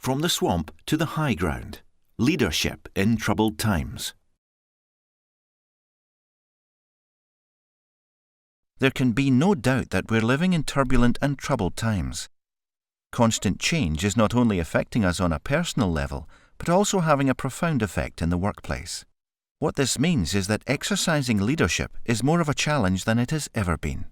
From the swamp to the high ground. Leadership in troubled times. There can be no doubt that we're living in turbulent and troubled times. Constant change is not only affecting us on a personal level, but also having a profound effect in the workplace. What this means is that exercising leadership is more of a challenge than it has ever been.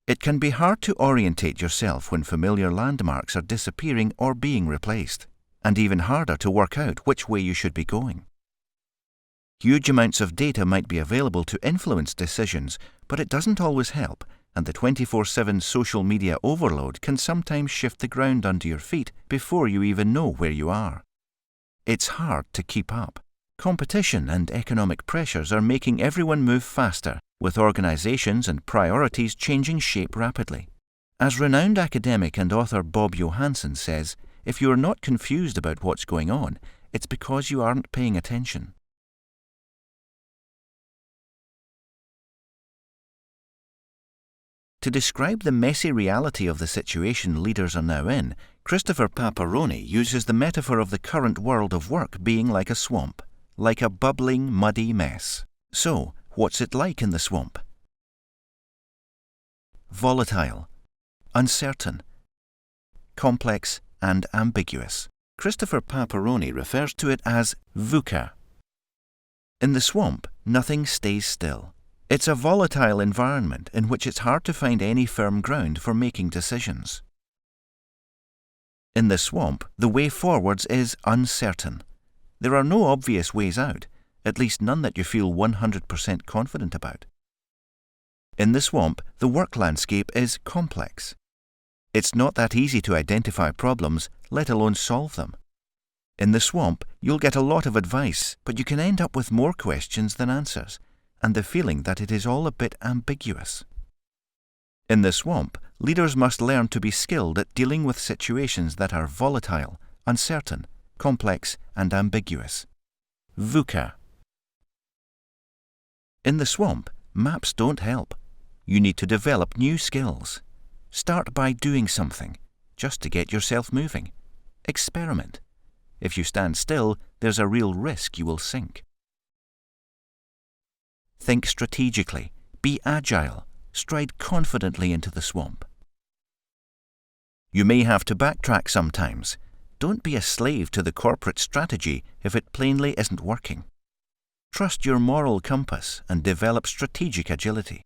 It can be hard to orientate yourself when familiar landmarks are disappearing or being replaced, and even harder to work out which way you should be going. Huge amounts of data might be available to influence decisions, but it doesn't always help, and the 24/7 social media overload can sometimes shift the ground under your feet before you even know where you are. It's hard to keep up. Competition and economic pressures are making everyone move faster, with organizations and priorities changing shape rapidly. As renowned academic and author Bob Johansen says, if you are not confused about what's going on, it's because you aren't paying attention. To describe the messy reality of the situation leaders are now in, Christopher Paparoni uses the metaphor of the current world of work being like a swamp, like a bubbling, muddy mess. So, what's it like in the swamp? Volatile, uncertain, complex and ambiguous. Christopher Paparoni refers to it as VUCA. In the swamp, nothing stays still. It's a volatile environment in which it's hard to find any firm ground for making decisions. In the swamp, the way forwards is uncertain. There are no obvious ways out, at least none that you feel 100% confident about. In the swamp, the work landscape is complex. It's not that easy to identify problems, let alone solve them. In the swamp, you'll get a lot of advice, but you can end up with more questions than answers, and the feeling that it is all a bit ambiguous. In the swamp, leaders must learn to be skilled at dealing with situations that are volatile, uncertain, complex, and ambiguous. VUCA. In the swamp, maps don't help. You need to develop new skills. Start by doing something, just to get yourself moving. Experiment. If you stand still, there's a real risk you will sink. Think strategically, be agile, stride confidently into the swamp. You may have to backtrack sometimes. Don't be a slave to the corporate strategy if it plainly isn't working. Trust your moral compass and develop strategic agility.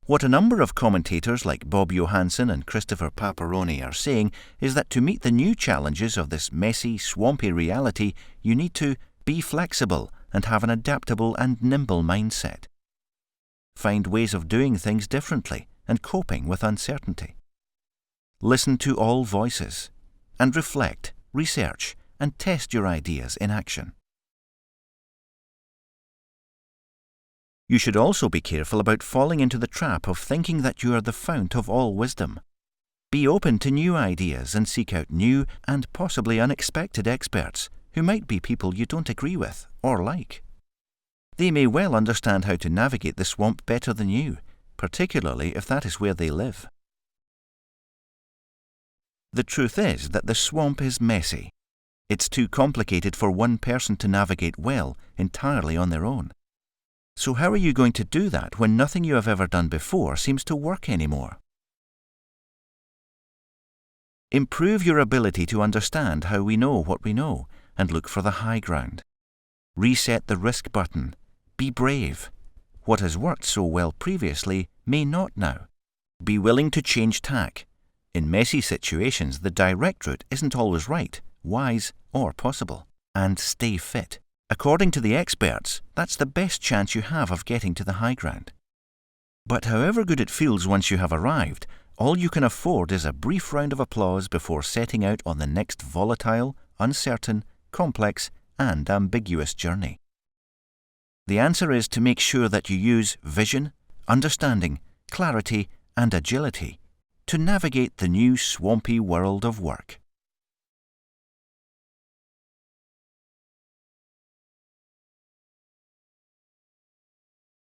What a number of commentators like Bob Johansen and Christopher Paparoni are saying is that to meet the new challenges of this messy, swampy reality, you need to be flexible and have an adaptable and nimble mindset. Find ways of doing things differently and coping with uncertainty. Listen to all voices and reflect, research, and test your ideas in action. You should also be careful about falling into the trap of thinking that you are the fount of all wisdom. Be open to new ideas and seek out new and possibly unexpected experts who might be people you don't agree with or like. They may well understand how to navigate the swamp better than you, particularly if that is where they live. The truth is that the swamp is messy. It's too complicated for one person to navigate well entirely on their own. So how are you going to do that when nothing you have ever done before seems to work anymore? Improve your ability to understand how we know what we know and look for the high ground. Reset the risk button. Be brave. What has worked so well previously may not now. Be willing to change tack. In messy situations, the direct route isn't always right, wise, or possible. And stay fit. According to the experts, that's the best chance you have of getting to the high ground. But however good it feels once you have arrived, all you can afford is a brief round of applause before setting out on the next volatile, uncertain, complex, and ambiguous journey. The answer is to make sure that you use vision, understanding, clarity, and agility to navigate the new swampy world of work.